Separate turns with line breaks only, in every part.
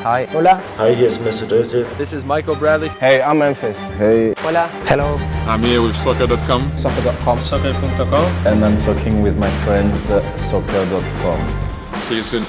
Hi. Hola.
Hi, here's Mr. Dozy.
This is Michael Bradley.
Hey, I'm Memphis.
Hey.
Hola. Hello.
I'm here with soccer.com.
Soccer.com.
Soccer.com.
And I'm talking with my friends soccer.com.
See you soon.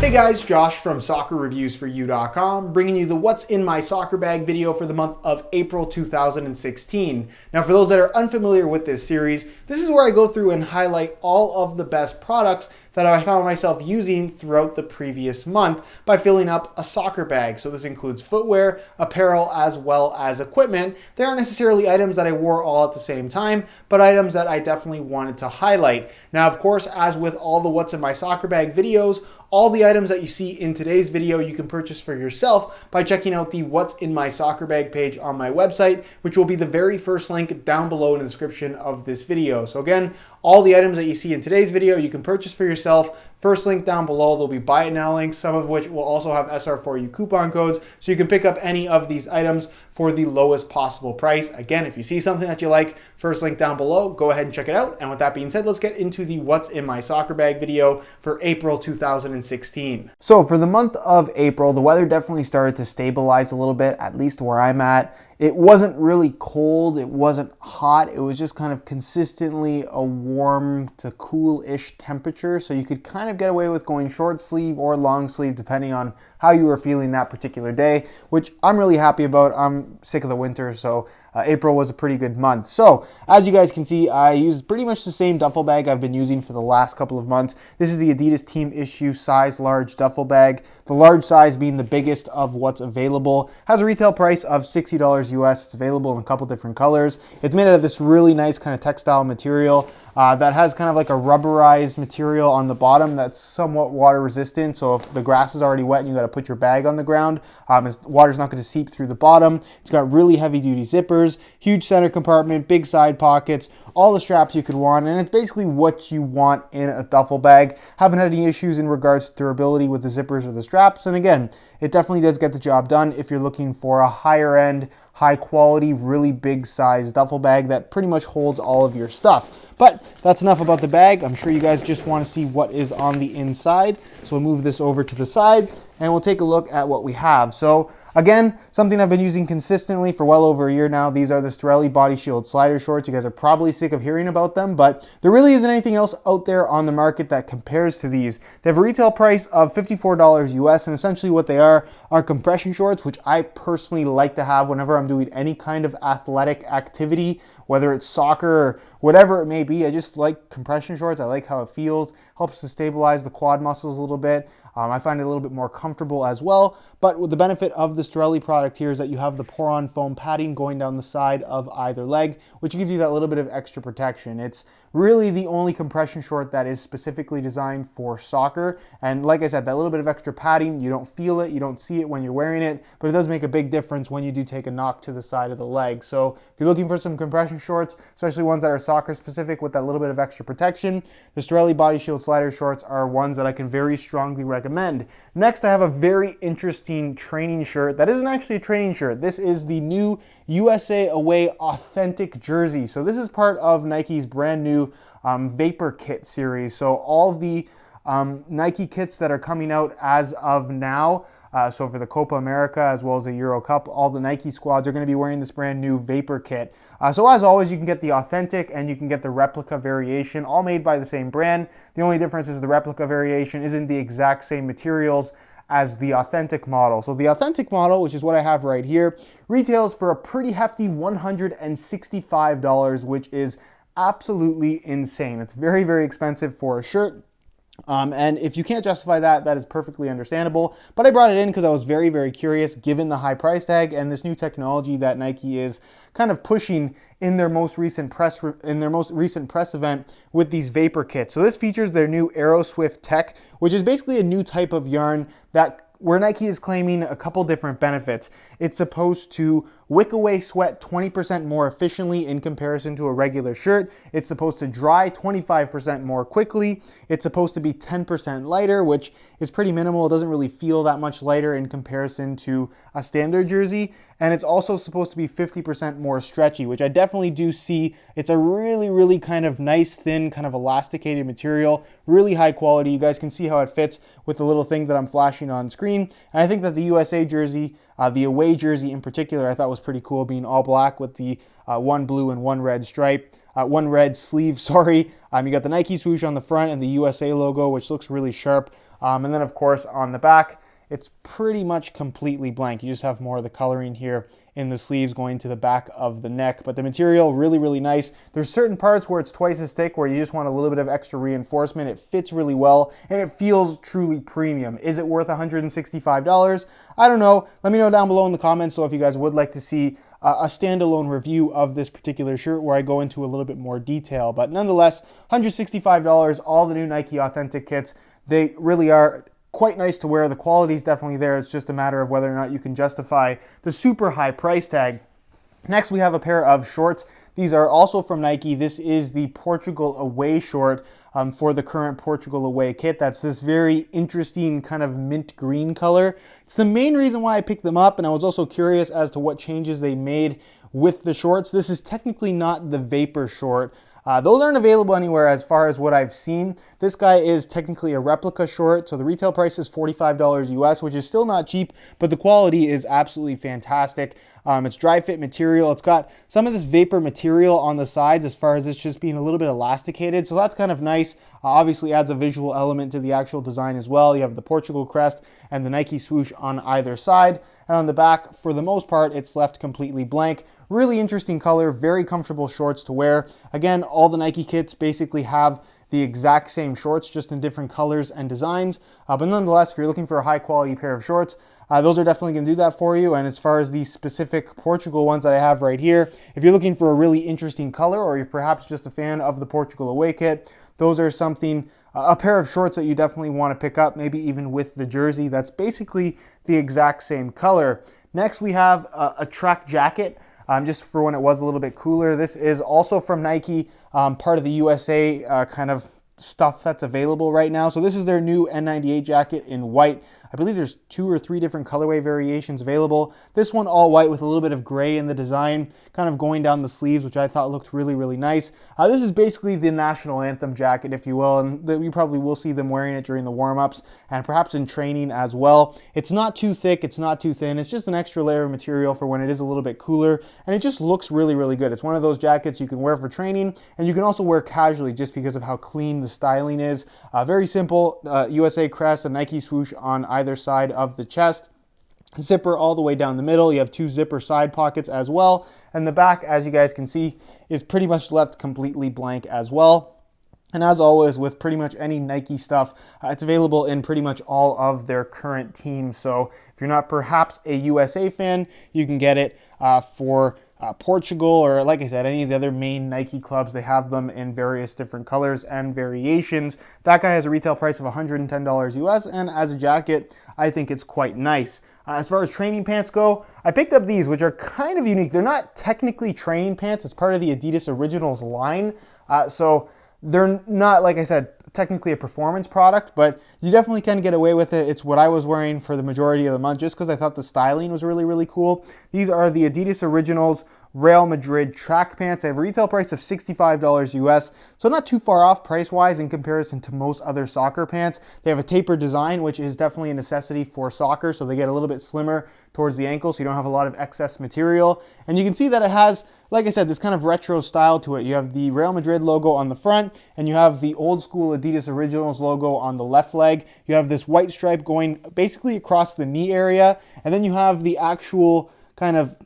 Hey guys, Josh from soccerreviewsforyou.com, bringing you the What's in My Soccer Bag video for the month of April 2016. Now for those that are unfamiliar with this series, this is where I go through and highlight all of the best products that I found myself using throughout the previous month by filling up a soccer bag. So this includes footwear, apparel, as well as equipment. They aren't necessarily items that I wore all at the same time, but items that I definitely wanted to highlight. Now, of course, as with all the What's in My Soccer Bag videos, all the items that you see in today's video you can purchase for yourself by checking out the What's in My Soccer Bag page on my website, which will be the very first link down below in the description of this video. So again, all the items that you see in today's video you can purchase for yourself. First link down below, there'll be buy it now links, some of which will also have SR4U coupon codes, so you can pick up any of these items for the lowest possible price. Again, if you see something that you like, first link down below, go ahead and check it out. And with that being said, let's get into the What's in My Soccer Bag video for April 2016. So for the month of April, the weather definitely started to stabilize a little bit, at least where I'm at. It wasn't really cold, it wasn't hot, it was just kind of consistently a warm to cool-ish temperature, so you could kind of get away with going short sleeve or long sleeve depending on how you were feeling that particular day, which I'm really happy about. I'm sick of the winter, so April was a pretty good month. So as you guys can see, I used pretty much the same duffel bag I've been using for the last couple of months. This is the Adidas Team Issue size large duffel bag. The large size being the biggest of what's available. Has a retail price of $60 US. It's available in a couple different colors. It's made out of this really nice kind of textile material that has kind of like a rubberized material on the bottom that's somewhat water resistant. So if the grass is already wet and you got to put your bag on the ground, water's not going to seep through the bottom. It's got really heavy duty zippers, huge center compartment, big side pockets, all the straps you could want, and it's basically what you want in a duffel bag. Haven't had any issues in regards to durability with the zippers or the straps, and again, it definitely does get the job done if you're looking for a higher end, high quality, really big size duffel bag that pretty much holds all of your stuff. But that's enough about the bag. I'm sure you guys just want to see what is on the inside. So we'll move this over to the side and we'll take a look at what we have. So again, something I've been using consistently for well over a year now. These are the Storelli Body Shield slider shorts. You guys are probably sick of hearing about them, but there really isn't anything else out there on the market that compares to these. They have a retail price of $54 US, and essentially what they are compression shorts, which I personally like to have whenever I'm doing any kind of athletic activity, whether it's soccer or whatever it may be. I just like compression shorts. I like how it feels. Helps to stabilize the quad muscles a little bit. I find it a little bit more comfortable as well. But with the benefit of the Storelli product here is that you have the pour-on foam padding going down the side of either leg, which gives you that little bit of extra protection. It's really the only compression short that is specifically designed for soccer. And like I said, that little bit of extra padding, you don't feel it, you don't see it when you're wearing it, but it does make a big difference when you do take a knock to the side of the leg. So if you're looking for some compression shorts, especially ones that are soccer specific with that little bit of extra protection, the Storelli Body Shield slider shorts are ones that I can very strongly recommend. Next, I have a very interesting training shirt that isn't actually a training shirt. This is the new USA Away Authentic jersey. So this is part of Nike's brand new Vapor Kit series. So all the Nike kits that are coming out as of now, so for the Copa America as well as the Euro Cup, all the Nike squads are going to be wearing this brand new Vapor Kit. So as always, you can get the authentic and you can get the replica variation, all made by the same brand. The only difference is the replica variation isn't the exact same materials as the authentic model. So the authentic model, which is what I have right here, retails for a pretty hefty $165, which is absolutely insane. It's very, very expensive for a shirt. And if you can't justify that, that is perfectly understandable. But I brought it in because I was very, very curious given the high price tag and this new technology that Nike is kind of pushing in their most recent press event with these Vapor Kits. So this features their new AeroSwift Tech, which is basically a new type of yarn that where Nike is claiming a couple different benefits. It's supposed to wick away sweat 20% more efficiently in comparison to a regular shirt. It's supposed to dry 25% more quickly. It's supposed to be 10% lighter, which is pretty minimal. It doesn't really feel that much lighter in comparison to a standard jersey. And it's also supposed to be 50% more stretchy, which I definitely do see. It's a really kind of nice, thin, kind of elasticated material, really high quality. You guys can see how it fits with the little thing that I'm flashing on screen. And I think that the USA jersey, the away jersey in particular, I thought was pretty cool, being all black with the one blue and one red stripe. One red sleeve, sorry. You got the Nike swoosh on the front and the USA logo, which looks really sharp. And then, of course, on the back, it's pretty much completely blank. You just have more of the coloring here in the sleeves going to the back of the neck. But the material, really nice. There's certain parts where it's twice as thick, where you just want a little bit of extra reinforcement. It fits really well, and it feels truly premium. Is it worth $165? I don't know. Let me know down below in the comments, so if you guys would like to see a standalone review of this particular shirt where I go into a little bit more detail. But nonetheless, $165, all the new Nike Authentic kits. They really are quite nice to wear. The quality is definitely there. It's just a matter of whether or not you can justify the super high price tag. Next, we have a pair of shorts. These are also from Nike. This is the Portugal away short for the current Portugal away kit. That's this very interesting kind of mint green color. It's the main reason why I picked them up, and I was also curious as to what changes they made with the shorts. This is technically not the Vapor short. Those aren't available anywhere as far as what I've seen. This guy is technically a replica short, so the retail price is $45 US, which is still not cheap, but the quality is absolutely fantastic. It's dry fit material. It's got some of this Vapor material on the sides as far as it's just being a little bit elasticated, so that's kind of nice. Obviously adds a visual element to the actual design as well. You have the Portugal crest and the Nike swoosh on either side, and on the back, for the most part, it's left completely blank. Really interesting color, very comfortable shorts to wear. Again, all the Nike kits basically have the exact same shorts, just in different colors and designs. But nonetheless, if you're looking for a high quality pair of shorts, those are definitely going to do that for you. And as far as the specific Portugal ones that I have right here, if you're looking for a really interesting color, or you're perhaps just a fan of the Portugal away kit, those are something, a pair of shorts that you definitely want to pick up, maybe even with the jersey. That's basically the exact same color. Next, we have a track jacket, just for when it was a little bit cooler. This is also from Nike, part of the USA kind of stuff that's available right now. So this is their new N98 jacket in white. I believe there's 2 or 3 different colorway variations available. This one all white with a little bit of gray in the design, kind of going down the sleeves, which I thought looked really nice. This is basically the national anthem jacket, if you will, and you probably will see them wearing it during the warm-ups and perhaps in training as well. It's not too thick, it's not too thin. It's just an extra layer of material for when it is a little bit cooler, and it just looks really good. It's one of those jackets you can wear for training, and you can also wear casually just because of how clean the styling is. Very simple, USA crest, a Nike swoosh on either side of the chest. Zipper all the way down the middle. You have 2 zipper side pockets as well. And the back, as you guys can see, is pretty much left completely blank as well. And as always, with pretty much any Nike stuff, it's available in pretty much all of their current teams. So if you're not perhaps a USA fan, you can get it for Portugal, or like I said, any of the other main Nike clubs. They have them in various different colors and variations. That guy has a retail price of $110 US, and as a jacket, I think it's quite nice. As far as training pants go, I picked up these, which are kind of unique. They're not technically training pants. It's part of the Adidas Originals line. So they're not, like I said, technically a performance product, but you definitely can get away with it. It's what I was wearing for the majority of the month, just because I thought the styling was really cool. These are the Adidas Originals Real Madrid track pants. They have a retail price of $65 US, so not too far off price-wise in comparison to most other soccer pants. They have a tapered design, which is definitely a necessity for soccer, so they get a little bit slimmer towards the ankle, so you don't have a lot of excess material. And you can see that it has, like I said, this kind of retro style to it. You have the Real Madrid logo on the front, and you have the old school Adidas Originals logo on the left leg. You have this white stripe going basically across the knee area, and then you have the actual kind of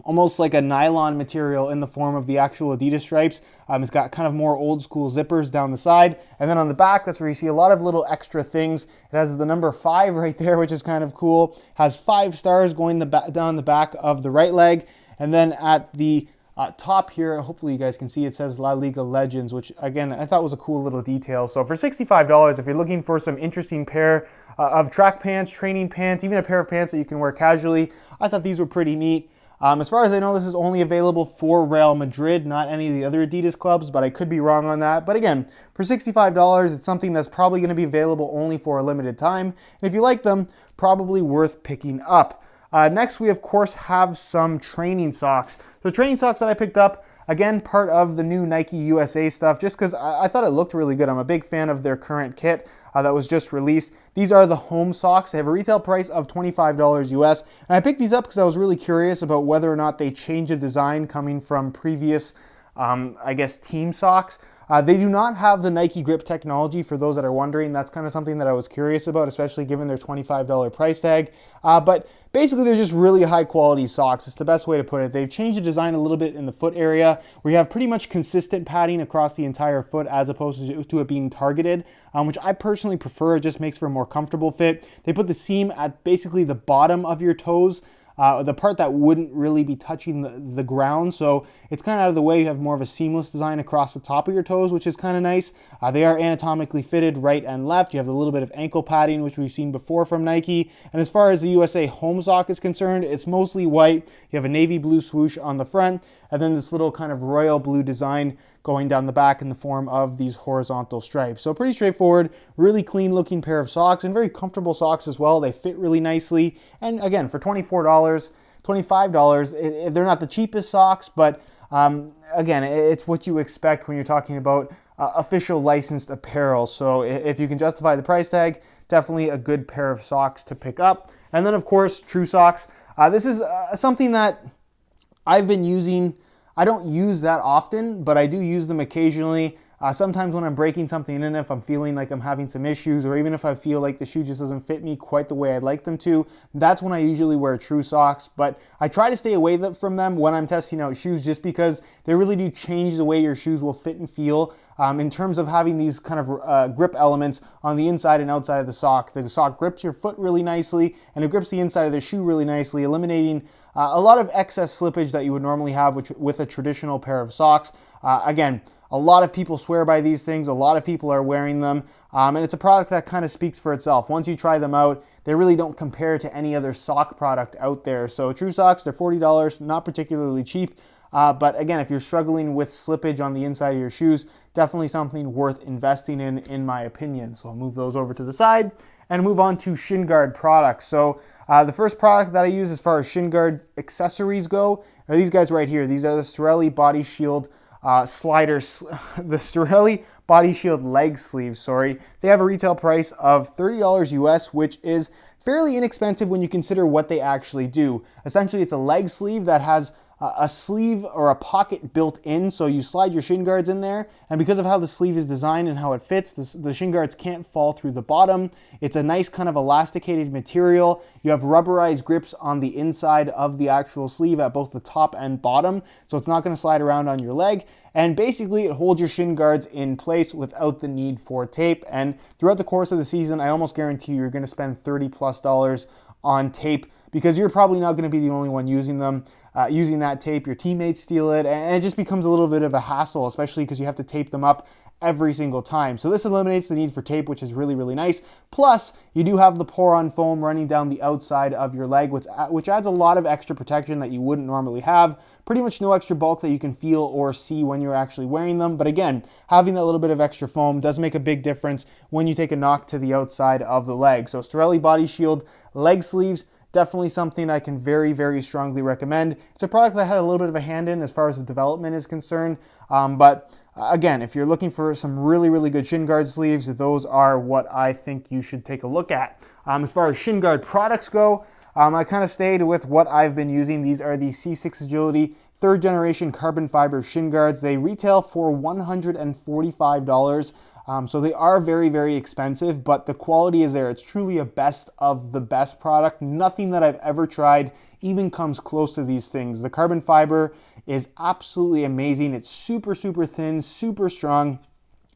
almost like a nylon material in the form of the actual Adidas stripes. It's got kind of more old school zippers down the side. And then on the back, that's where you see a lot of little extra things. It has the number 5 right there, which is kind of cool. Has 5 stars going down the back of the right leg. And then at the top here, hopefully you guys can see, it says La Liga Legends, which again, I thought was a cool little detail. So for $65, if you're looking for some interesting pair of track pants, training pants, even a pair of pants that you can wear casually, I thought these were pretty neat. As far as I know, this is only available for Real Madrid, not any of the other Adidas clubs, but I could be wrong on that. But again, for $65, it's something that's probably going to be available only for a limited time. And if you like them, probably worth picking up. Next, we of course have some training socks. The training socks that I picked up, again, part of the new Nike USA stuff, just because I thought it looked really good. I'm a big fan of their current kit that was just released. These are the home socks. They have a retail price of $25 US. And I picked these up because I was really curious about whether or not they changed the design coming from previous, I guess, team socks. They do not have the Nike grip technology, for those that are wondering. That's kind of something that I was curious about, especially given their $25 price tag. But basically, they're just really high quality socks. It's the best way to put it. They've changed the design a little bit in the foot area, where you have pretty much consistent padding across the entire foot as opposed to it being targeted, which I personally prefer. It just makes for a more comfortable fit. They put the seam at basically the bottom of your toes, the part that wouldn't really be touching the ground, so it's kind of out of the way. You have more of a seamless design across the top of your toes, which is kind of nice. They are anatomically fitted right and left. You have a little bit of ankle padding, which we've seen before from Nike. And as far as the USA home sock is concerned, it's mostly white. You have a navy blue swoosh on the front, and then this little kind of royal blue design going down the back in the form of these horizontal stripes. So pretty straightforward, really clean looking pair of socks, and very comfortable socks as well. They fit really nicely. And again, for $24, $25, they're not the cheapest socks, but again, it's what you expect when you're talking about official licensed apparel. So if you can justify the price tag, definitely a good pair of socks to pick up. And then of course, True Socks. This is something that I've been using. I don't use that often, but I do use them occasionally. Sometimes when I'm breaking something in, if I'm feeling like I'm having some issues, or even if I feel like the shoe just doesn't fit me quite the way I'd like them to, that's when I usually wear True Socks. But I try to stay away from them when I'm testing out shoes, just because they really do change the way your shoes will fit and feel. In terms of having these kind of grip elements on the inside and outside of the sock. The sock grips your foot really nicely, and it grips the inside of the shoe really nicely, eliminating a lot of excess slippage that you would normally have with a traditional pair of socks. Again, a lot of people swear by these things. A lot of people are wearing them, and it's a product that kind of speaks for itself. Once you try them out, they really don't compare to any other sock product out there. So True Socks, they're $40, not particularly cheap. But again, if you're struggling with slippage on the inside of your shoes, definitely something worth investing in my opinion. So I'll move those over to the side and move on to shin guard products. So the first product that I use as far as shin guard accessories go are these guys right here. These are the Storelli Body Shield sliders, the Storelli Body Shield leg sleeves, sorry. They have a retail price of $30 US, which is fairly inexpensive when you consider what they actually do. Essentially, it's a leg sleeve that has a sleeve or a pocket built in, so you slide your shin guards in there, and because of how the sleeve is designed and how it fits, the shin guards can't fall through the bottom. It's a nice kind of elasticated material. You have rubberized grips on the inside of the actual sleeve at both the top and bottom, so it's not going to slide around on your leg. And basically, it holds your shin guards in place without the need for tape. And throughout the course of the season, I almost guarantee you're going to spend $30+ on tape, because you're probably not going to be the only one using them. Using that tape, your teammates steal it, and it just becomes a little bit of a hassle, especially because you have to tape them up every single time. So this eliminates the need for tape, which is really, really nice. Plus, you do have the pour-on foam running down the outside of your leg, which adds a lot of extra protection that you wouldn't normally have. Pretty much no extra bulk that you can feel or see when you're actually wearing them. But again, having that little bit of extra foam does make a big difference when you take a knock to the outside of the leg. So Storelli Body Shield leg sleeves, definitely something I can very, very strongly recommend. It's a product that I had a little bit of a hand in as far as the development is concerned. But again, if you're looking for some really, really good shin guard sleeves, those are what I think you should take a look at. As far as shin guard products go, I kind of stayed with what I've been using. These are the C6 Agility 3rd generation carbon fiber shin guards. They retail for $145. So they are very, very expensive, but the quality is there. It's truly a best of the best product. Nothing that I've ever tried even comes close to these things. The carbon fiber is absolutely amazing. It's super, super thin, super strong.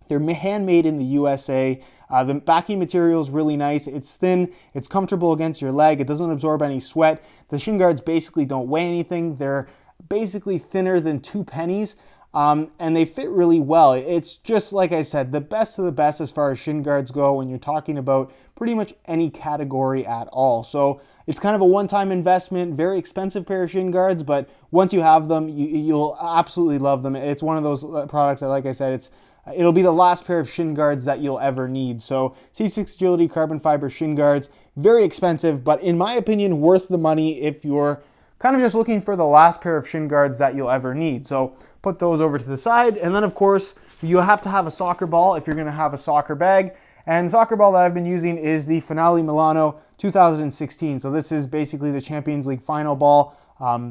They're handmade in the USA. The backing material is really nice. It's thin, it's comfortable against your leg. It doesn't absorb any sweat. The shin guards basically don't weigh anything. They're basically thinner than 2 pennies. and they fit really well. It's just, like I said, the best of the best as far as shin guards go when you're talking about pretty much any category at all. So it's kind of a one-time investment, very expensive pair of shin guards, but once you have them, you'll absolutely love them. It's one of those products that, like I said, it'll be the last pair of shin guards that you'll ever need. So C6 Agility carbon fiber shin guards, very expensive, but in my opinion, worth the money if you're kind of just looking for the last pair of shin guards that you'll ever need. So put those over to the side. And then of course, you have to have a soccer ball if you're gonna have a soccer bag. And the soccer ball that I've been using is the Finale Milano 2016. So this is basically the Champions League final ball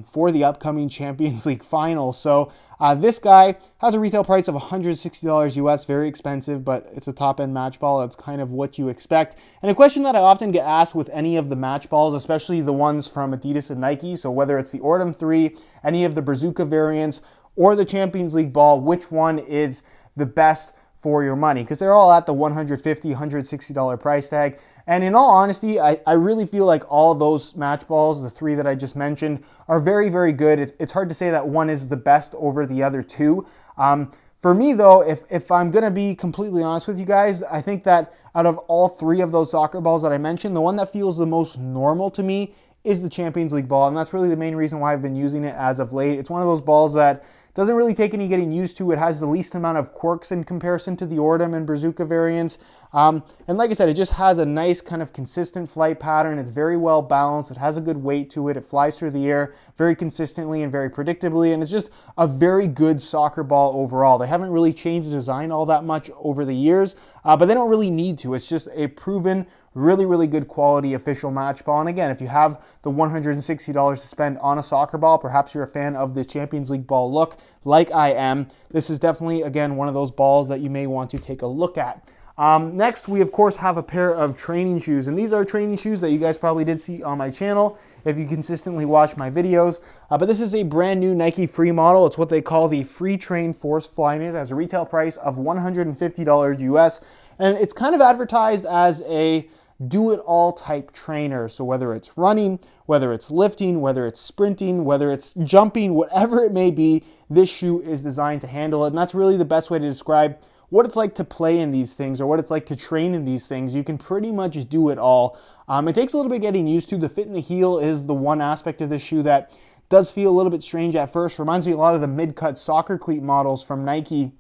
for the upcoming Champions League final. So this guy has a retail price of $160 US, very expensive, but it's a top-end match ball. That's kind of what you expect. And a question that I often get asked with any of the match balls, especially the ones from Adidas and Nike, so whether it's the Ortem 3, any of the Brazuca variants, or the Champions League ball, which one is the best for your money? Because they're all at the $150, $160 price tag. And in all honesty, I really feel like all of those match balls, the three that I just mentioned, are very, very good. It's hard to say that one is the best over the other two. For me though, if I'm gonna be completely honest with you guys, I think that out of all three of those soccer balls that I mentioned, the one that feels the most normal to me is the Champions League ball. And that's really the main reason why I've been using it as of late. It's one of those balls that doesn't really take any getting used to. It has the least amount of quirks in comparison to the Ortem and Brazuca variants. And like I said, it just has a nice kind of consistent flight pattern. It's very well balanced. It has a good weight to it. It flies through the air very consistently and very predictably. And it's just a very good soccer ball overall. They haven't really changed the design all that much over the years, but they don't really need to. It's just a proven, really, really good quality official match ball. And again, if you have the $160 to spend on a soccer ball, perhaps you're a fan of the Champions League ball look like I am, this is definitely, again, one of those balls that you may want to take a look at. Next, we of course have a pair of training shoes, and these are training shoes that you guys probably did see on my channel if you consistently watch my videos. But this is a brand new Nike Free model. It's what they call the Free Train Force Flyknit. It has a retail price of $150 US, and it's kind of advertised as a do-it-all type trainer. So whether it's running, whether it's lifting, whether it's sprinting, whether it's jumping, whatever it may be, this shoe is designed to handle it. And that's really the best way to describe what it's like to play in these things or what it's like to train in these things. You can pretty much do it all. It takes a little bit getting used to. The fit in the heel is the one aspect of this shoe that does feel a little bit strange at first. Reminds me a lot of the mid-cut soccer cleat models from Nike,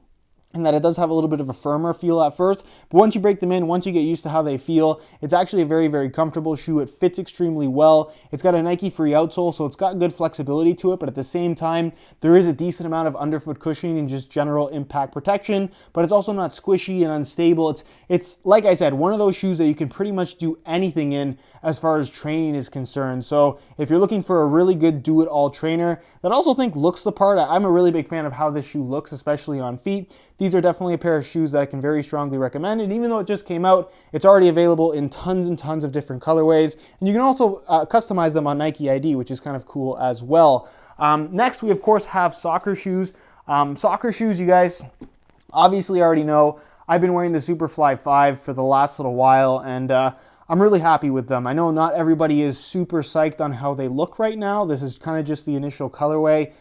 and that it does have a little bit of a firmer feel at first, but once you break them in, once you get used to how they feel, it's actually a very, very comfortable shoe. It fits extremely well. It's got a Nike Free outsole, so it's got good flexibility to it, but at the same time, there is a decent amount of underfoot cushioning and just general impact protection, but it's also not squishy and unstable. It's like I said, one of those shoes that you can pretty much do anything in as far as training is concerned. So if you're looking for a really good do-it-all trainer that I also think looks the part, I'm a really big fan of how this shoe looks, especially on feet. These are definitely a pair of shoes that I can very strongly recommend. And even though it just came out, it's already available in tons and tons of different colorways. And you can also customize them on Nike ID, which is kind of cool as well. Next, we of course have soccer shoes. Soccer shoes, you guys obviously already know, I've been wearing the Superfly 5 for the last little while, and I'm really happy with them. I know not everybody is super psyched on how they look right now. This is kind of just the initial colorway.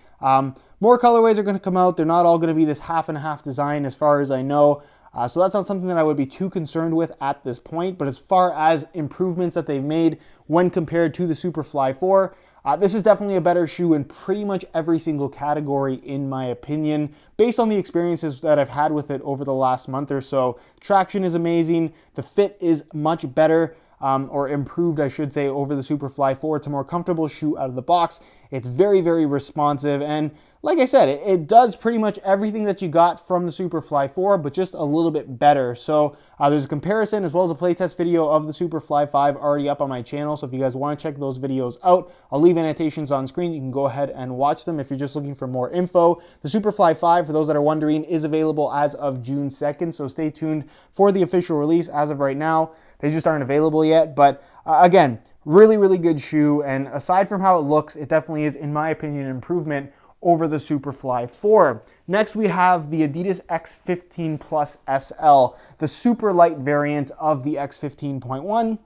More colorways are going to come out. They're not all going to be this half and half design as far as I know. So that's not something that I would be too concerned with at this point. But as far as improvements that they've made when compared to the Superfly 4, this is definitely a better shoe in pretty much every single category in my opinion, based on the experiences that I've had with it over the last month or so. Traction is amazing. The fit is much better. Or improved, I should say, over the Superfly 4. It's a more comfortable shoe out of the box. It's very, very responsive. And like I said, it does pretty much everything that you got from the Superfly 4, but just a little bit better. So there's a comparison as well as a playtest video of the Superfly 5 already up on my channel. So if you guys want to check those videos out, I'll leave annotations on screen. You can go ahead and watch them if you're just looking for more info. The Superfly 5, for those that are wondering, is available as of June 2nd. So stay tuned for the official release. As of right now, they just aren't available yet, but again, really, really good shoe. And aside from how it looks, it definitely is, in my opinion, an improvement over the Superfly 4. Next, we have the Adidas X15 Plus SL, the super light variant of the X15.1,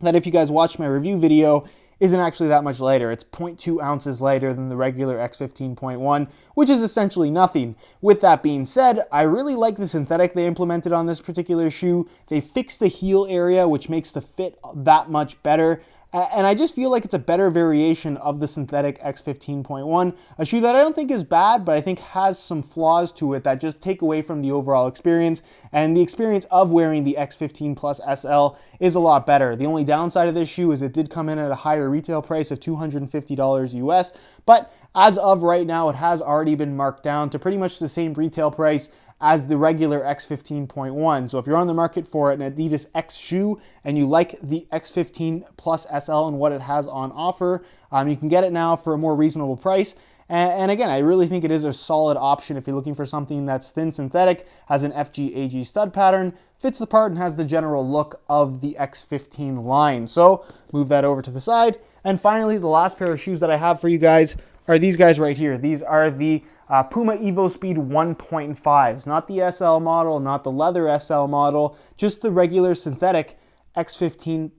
that if you guys watched my review video isn't actually that much lighter. It's 0.2 ounces lighter than the regular X15.1, which is essentially nothing. With that being said, I really like the synthetic they implemented on this particular shoe. They fixed the heel area, which makes the fit that much better. And I just feel like it's a better variation of the synthetic X15.1, a shoe that I don't think is bad, but I think has some flaws to it that just take away from the overall experience. And the experience of wearing the X15 Plus SL is a lot better. The only downside of this shoe is it did come in at a higher retail price of $250 US, but as of right now, it has already been marked down to pretty much the same retail price as the regular X15.1. So if you're on the market for an Adidas X shoe and you like the X15 Plus SL and what it has on offer, you can get it now for a more reasonable price. And again, I really think it is a solid option if you're looking for something that's thin synthetic, has an FG-AG stud pattern, fits the part, and has the general look of the X15 line. So move that over to the side. And finally, the last pair of shoes that I have for you guys are these guys right here. These are the Puma Evo Speed 1.5s, not the SL model, not the leather SL model, just the regular synthetic X15,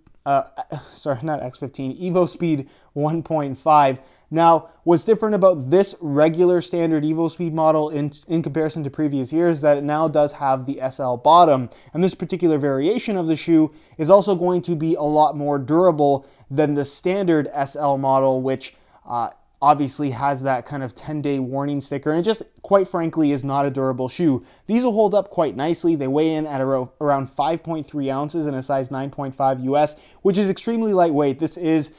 sorry, not X15, Evo Speed 1.5. Now, what's different about this regular standard Evo Speed model in comparison to previous years is that it now does have the SL bottom. And this particular variation of the shoe is also going to be a lot more durable than the standard SL model, which obviously has that kind of 10-day warning sticker, and it just, quite frankly, is not a durable shoe. These will hold up quite nicely. They weigh in at around 5.3 ounces in a size 9.5 US, which is extremely lightweight. This is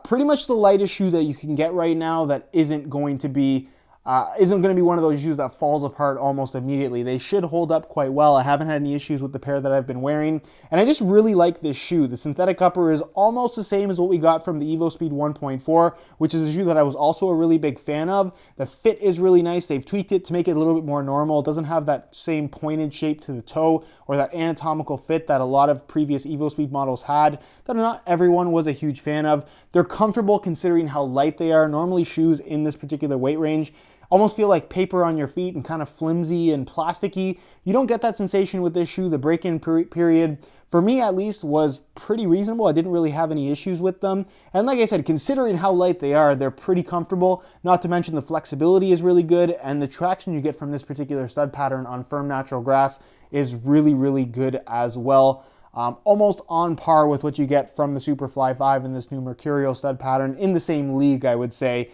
pretty much the lightest shoe that you can get right now that isn't going to be one of those shoes that falls apart almost immediately. They should hold up quite well. I haven't had any issues with the pair that I've been wearing, and I just really like this shoe. The synthetic upper is almost the same as what we got from the Evo Speed 1.4, which is a shoe that I was also a really big fan of. The fit is really nice. They've tweaked it to make it a little bit more normal. It doesn't have that same pointed shape to the toe or that anatomical fit that a lot of previous Evo Speed models had that not everyone was a huge fan of. They're comfortable considering how light they are. Normally shoes in this particular weight range almost feel like paper on your feet and kind of flimsy and plasticky. You don't get that sensation with this shoe. The break-in period, for me at least, was pretty reasonable. I didn't really have any issues with them. And like I said, considering how light they are, they're pretty comfortable. Not to mention the flexibility is really good, and the traction you get from this particular stud pattern on firm natural grass is really, really good as well. Almost on par with what you get from the Superfly 5 and this new Mercurial stud pattern, in the same league, I would say.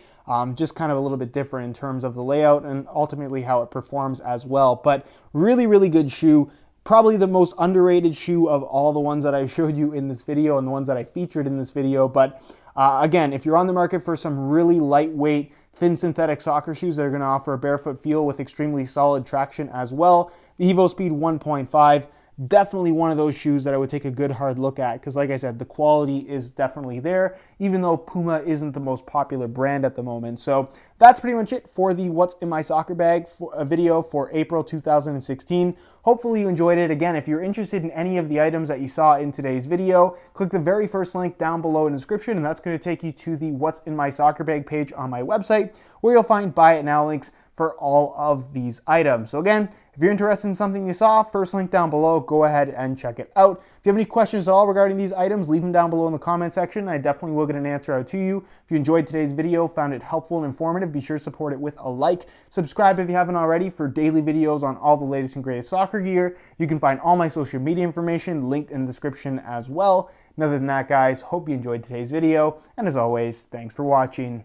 Just kind of a little bit different in terms of the layout and ultimately how it performs as well. But really, really good shoe. Probably the most underrated shoe of all the ones that I showed you in this video and the ones that I featured in this video. But again, if you're on the market for some really lightweight, thin synthetic soccer shoes that are going to offer a barefoot feel with extremely solid traction as well, the Evo Speed 1.5, definitely one of those shoes that I would take a good hard look at, because like I said, the quality is definitely there, even though Puma isn't the most popular brand at the moment. So that's pretty much it for the What's in My Soccer Bag video for April 2016. Hopefully you enjoyed it. Again, if you're interested in any of the items that you saw in today's video, click the very first link down below in the description, and that's going to take you to the What's in My Soccer Bag page on my website, where you'll find Buy It Now links for all of these items. So again, if you're interested in something you saw, first link down below, go ahead and check it out. If you have any questions at all regarding these items, leave them down below in the comment section. I definitely will get an answer out to you. If you enjoyed today's video, found it helpful and informative, be sure to support it with a like. Subscribe if you haven't already for daily videos on all the latest and greatest soccer gear. You can find all my social media information linked in the description as well. And other than that, guys, hope you enjoyed today's video. And as always, thanks for watching.